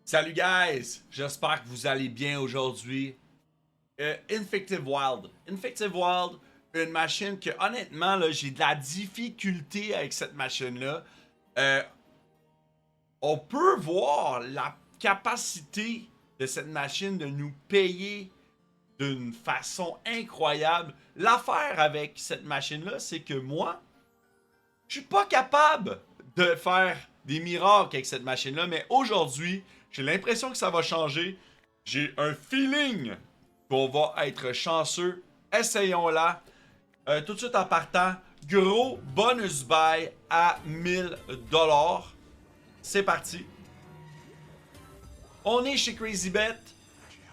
Salut guys, j'espère que vous allez bien aujourd'hui. Infective Wild. Infective Wild, une machine que honnêtement, là, j'ai de la difficulté avec cette machine-là. Euh, on peut voir la capacité de cette machine de nous payer d'une façon incroyable. L'affaire avec cette machine-là, c'est que moi, je suis pas capable de faire des miracles avec cette machine-là, mais aujourd'hui, j'ai l'impression que ça va changer. J'ai un feeling qu'on va être chanceux. Essayons-la. Tout de suite en partant, gros bonus buy à 1000$. C'est parti. On est chez CrazyBet.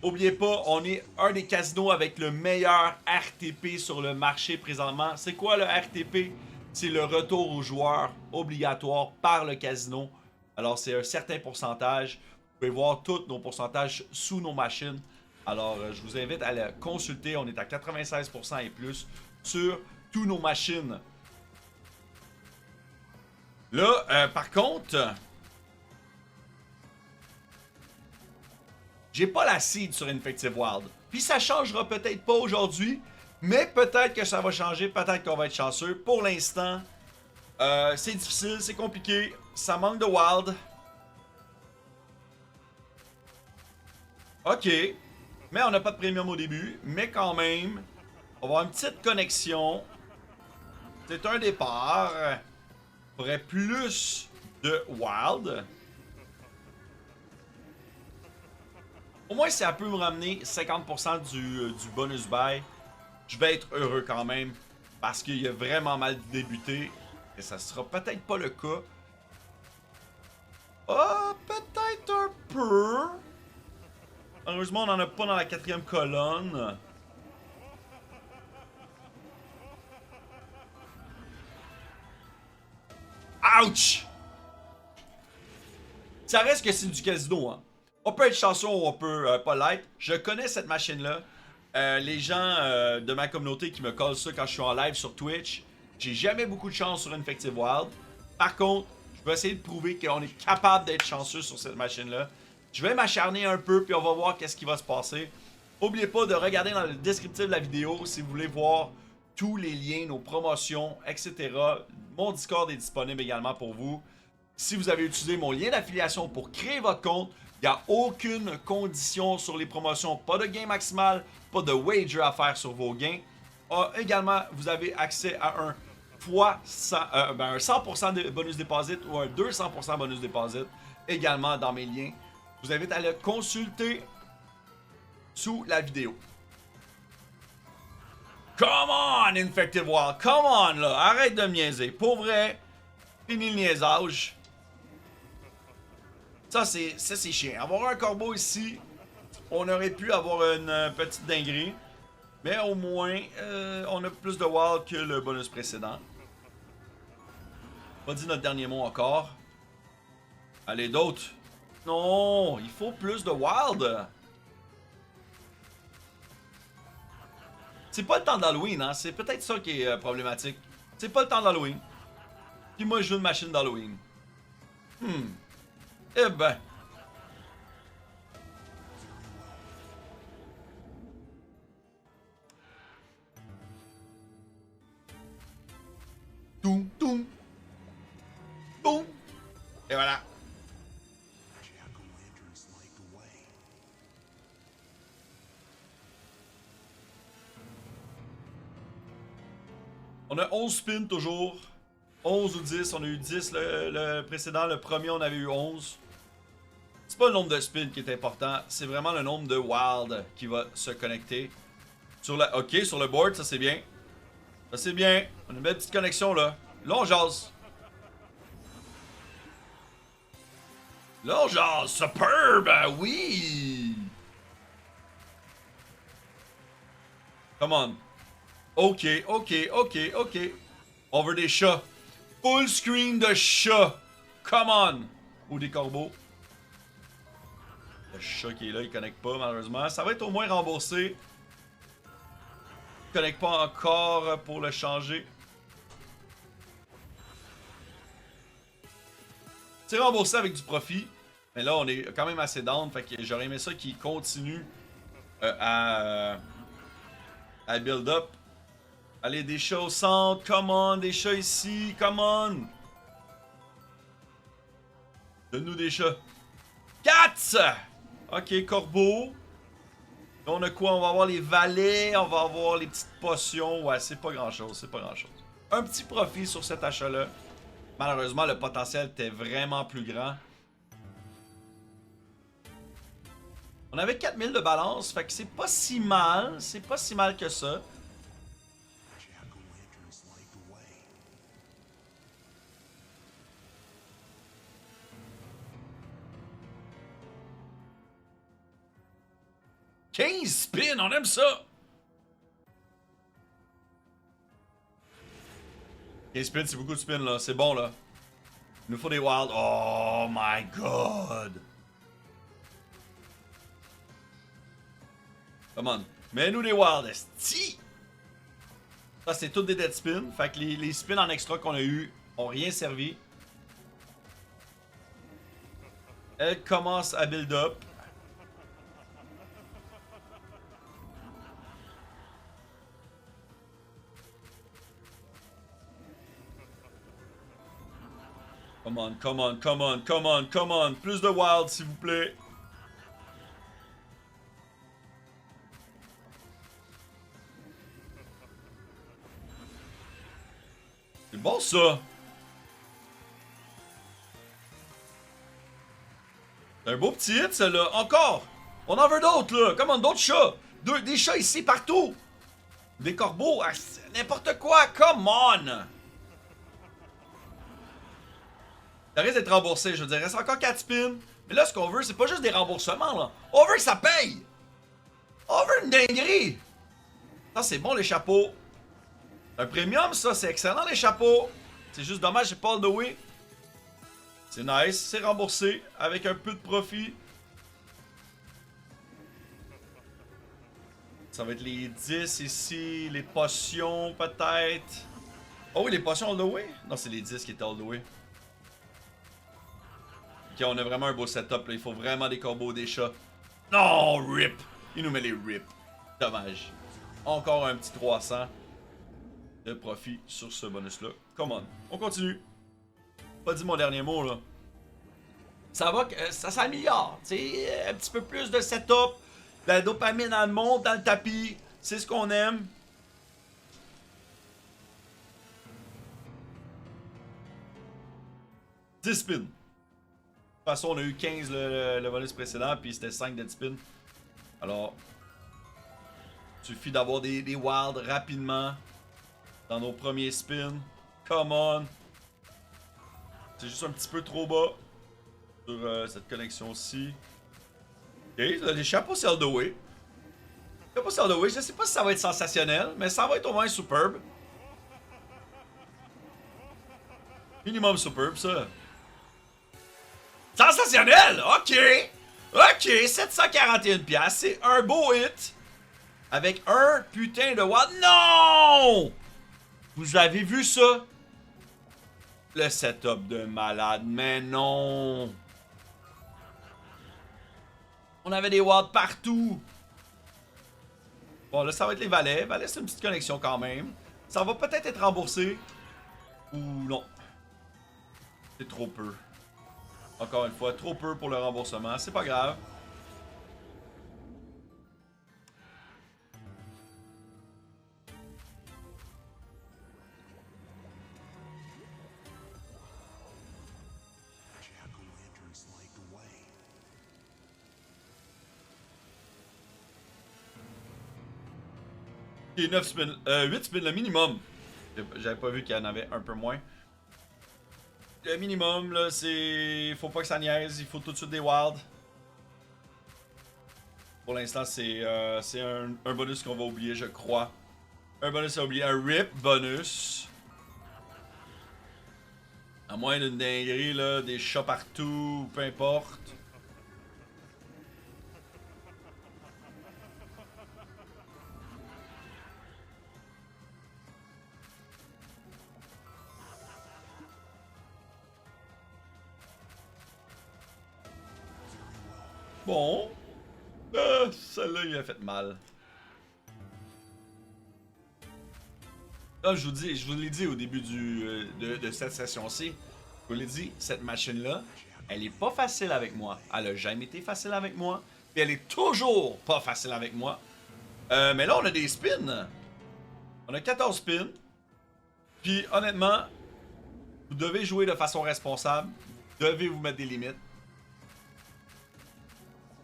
Oubliez pas, on est un des casinos avec le meilleur RTP sur le marché présentement. C'est quoi le RTP? C'est le retour aux joueurs obligatoire par le casino. Alors, c'est un certain pourcentage. Vous pouvez voir tous nos pourcentages sous nos machines. Alors, je vous invite à le consulter. On est à 96% et plus sur tous nos machines. Là, par contre, j'ai pas la seed sur Infective Wild. Puis ça changera peut-être pas aujourd'hui, mais peut-être que ça va changer, peut-être qu'on va être chanceux. Pour l'instant, c'est difficile, c'est compliqué, ça manque de wild. Ok, mais on n'a pas de premium au début, mais quand même, on va avoir une petite connexion. C'est un départ. Il faudrait plus de wild. Au moins, si ça peut me ramener 50% du bonus buy, je vais être heureux quand même. Parce qu'il a vraiment mal débuté. Et ça sera peut-être pas le cas. Ah, peut-être un peu. Heureusement, on n'en a pas dans la quatrième colonne. Ouch! Ça reste que c'est du casino, hein. On peut être chanceux ou on peut pas l'être. Je connais cette machine-là. Les gens de ma communauté qui me collent ça quand je suis en live sur Twitch, j'ai jamais beaucoup de chance sur Infective Wild. Par contre, je vais essayer de prouver qu'on est capable d'être chanceux sur cette machine-là. Je vais m'acharner un peu, puis on va voir qu'est-ce qui va se passer. N'oubliez pas de regarder dans le descriptif de la vidéo si vous voulez voir tous les liens, nos promotions, etc. Mon Discord est disponible également pour vous. Si vous avez utilisé mon lien d'affiliation pour créer votre compte, il n'y a aucune condition sur les promotions. Pas de gain maximal, pas de wager à faire sur vos gains. Également, vous avez accès à un fois 100, un 100% de bonus deposit ou un 200% bonus deposit également dans mes liens. Je vous invite à le consulter sous la vidéo. Come on, Infective Wild, come on là, arrête de me niaiser. Pour vrai, fini le niaisage. Ça, c'est chiant. Avoir un corbeau ici, on aurait pu avoir une petite dinguerie. Mais au moins, on a plus de wild que le bonus précédent. Pas dit notre dernier mot encore. Allez, d'autres. Non, il faut plus de wild. C'est pas le temps d'Halloween, hein. C'est peut-être ça qui est problématique. C'est pas le temps d'Halloween. Puis moi, je joue une machine d'Halloween. Eh ben. Toum, toum. Boum. Et voilà. On a 11 spins toujours. 11 ou 10. On a eu 10 le précédent. Le premier, on avait eu 11. C'est pas le nombre de spins qui est important. C'est vraiment le nombre de wild qui va se connecter. Ok, sur le board, ça c'est bien. Ça c'est bien. On a une belle petite connexion là. Là, on jase. Là, on jase. Superbe, oui. Come on. Ok, ok, ok, ok. On veut des chats. Full screen de chats. Come on. Ou des corbeaux. Le chat qui est là, il connecte pas malheureusement. Ça va être au moins remboursé. Il connecte pas encore pour le changer. C'est remboursé avec du profit. Mais là, on est quand même assez down, fait que j'aurais aimé ça qu'il continue à build up. Allez, des chats au centre, come on, des chats ici, come on! Donne-nous des chats. Cats! Ok, corbeau. Là, on a quoi? On va avoir les valets, on va avoir les petites potions. Ouais, c'est pas grand-chose, c'est pas grand-chose. Un petit profit sur cet achat-là. Malheureusement, le potentiel était vraiment plus grand. On avait 4000 de balance, fait que c'est pas si mal. C'est pas si mal que ça. « 15 spins, on aime ça! » 15 spins, c'est beaucoup de spins, là. C'est bon, là. Il nous faut des wilds. Oh my god! Come on. Mets-nous des wilds, esti! Ça, c'est toutes des dead spins. Fait que les spins en extra qu'on a eu ont rien servi. Elle commence à build up. Come on, come on, come on, come on, come on. Plus de wild, s'il vous plaît. C'est bon, ça. C'est un beau petit hit, ça, là. Encore. On en veut d'autres, là. Come on, d'autres chats. Des chats ici, partout. Des corbeaux. Ah, n'importe quoi. Come on. Ça risque d'être remboursé, je veux dire. Il reste encore 4 spins. Mais là, ce qu'on veut, c'est pas juste des remboursements, là. On veut que ça paye. On veut une dinguerie. Ça, c'est bon, les chapeaux. Un premium, ça, c'est excellent, les chapeaux. C'est juste dommage, j'ai pas all the way. C'est nice, c'est remboursé avec un peu de profit. Ça va être les 10 ici, les potions peut-être. Oh oui, les potions all the way? Non, c'est les 10 qui étaient all the way. Ok, on a vraiment un beau setup là. Il faut vraiment des combos, des chats. Non, rip! Il nous met les rip. Dommage. Encore un petit 300 de profit sur ce bonus-là. Come on continue. Pas dit mon dernier mot là. Ça va, ça s'améliore. Tu sais, un petit peu plus de setup. La dopamine, elle monte dans le tapis. C'est ce qu'on aime. « 10 spins. De toute façon, on a eu 15 le bonus précédent, puis c'était 5 dead spins. Alors, il suffit d'avoir des wilds rapidement dans nos premiers spins. Come on. C'est juste un petit peu trop bas sur cette connexion-ci. Ok, les chapeaux, c'est all the way. Chapeau, c'est all the way. Je sais pas si ça va être sensationnel, mais ça va être au moins superbe. Minimum superbe, ça. Sensationnel! Ok! Ok, 741$, c'est un beau hit. Avec un putain de wild. Non! Vous avez vu ça? Le setup de malade, mais non! On avait des wilds partout! Bon, là, ça va être les valets. Valets, c'est une petite connexion quand même. Ça va peut-être être remboursé. Ou non. C'est trop peu. Encore une fois, trop peu pour le remboursement. C'est pas grave. Ok, 9 spins. 8 spins le minimum. J'avais pas vu qu'il y en avait un peu moins. Le minimum, là, c'est... Faut pas que ça niaise. Il faut tout de suite des wilds. Pour l'instant, c'est un bonus qu'on va oublier, je crois. Un bonus à oublier. Un RIP bonus. À moins d'une dinguerie, là. Des chats partout, peu importe. Bon. Celle-là, il a fait mal. Comme je vous l'ai dit au début de cette session-ci, je vous l'ai dit, cette machine-là, elle est pas facile avec moi. Elle a jamais été facile avec moi. Puis elle est toujours pas facile avec moi. Mais là, on a des spins. On a 14 spins. Puis honnêtement, vous devez jouer de façon responsable. Vous devez vous mettre des limites.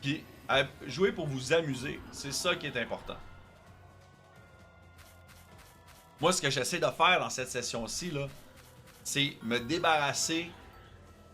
Puis jouer pour vous amuser. C'est ça qui est important. Moi, ce que j'essaie de faire dans cette session-ci, là, c'est me débarrasser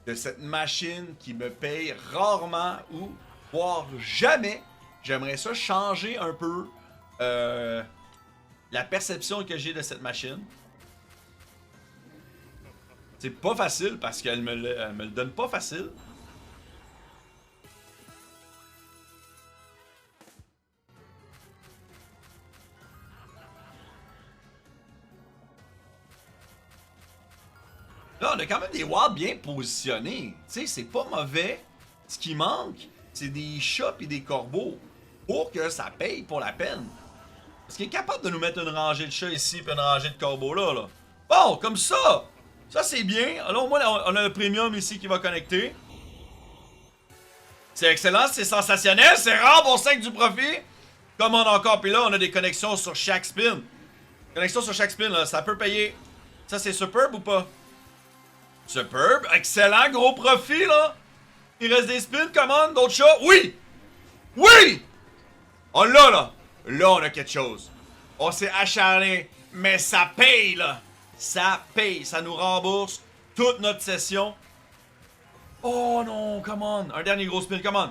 de cette machine qui me paye rarement ou voire jamais. J'aimerais ça changer un peu la perception que j'ai de cette machine. C'est pas facile parce qu'elle me le donne pas facile. Là, on a quand même des wards bien positionnés. Tu sais, c'est pas mauvais. Ce qui manque, c'est des chats et des corbeaux pour que ça paye pour la peine. Parce qu'il est capable de nous mettre une rangée de chats ici et une rangée de corbeaux là, là. Bon, comme ça! Ça, c'est bien. Alors, au moins, on a le premium ici qui va connecter. C'est excellent, c'est sensationnel, c'est rare pour 5 du profit. Comme on a encore, puis là, on a des connexions sur chaque spin. Connexion sur chaque spin, là, ça peut payer. Ça, c'est superbe ou pas? Superbe, excellent, gros profit, là. Il reste des spins, commande, d'autres chats. Oui! Oui! Oh là, là. Là, on a quelque chose. On s'est acharné, mais ça paye, là. Ça paye, ça nous rembourse toute notre session. Oh non, come on. Un dernier gros spin, come on.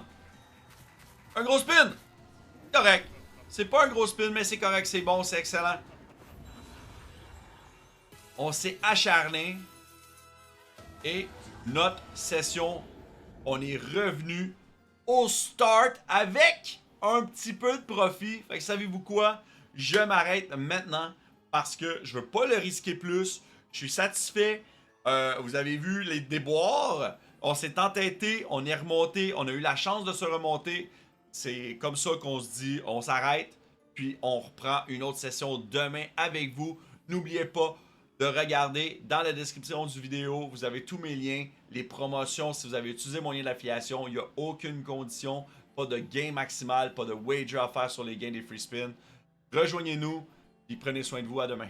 Un gros spin. Correct. C'est pas un gros spin, mais c'est correct, c'est bon, c'est excellent. On s'est acharné. Et notre session, on est revenu au start avec un petit peu de profit. Fait que savez-vous quoi? Je m'arrête maintenant parce que je veux pas le risquer plus. Je suis satisfait. Vous avez vu les déboires. On s'est entêté, on est remonté, on a eu la chance de se remonter. C'est comme ça qu'on se dit, on s'arrête, puis on reprend une autre session demain avec vous. N'oubliez pas de regarder dans la description du vidéo, vous avez tous mes liens, les promotions, si vous avez utilisé mon lien d'affiliation, il n'y a aucune condition, pas de gain maximal, pas de wager à faire sur les gains des free spins. Rejoignez-nous, et prenez soin de vous, à demain.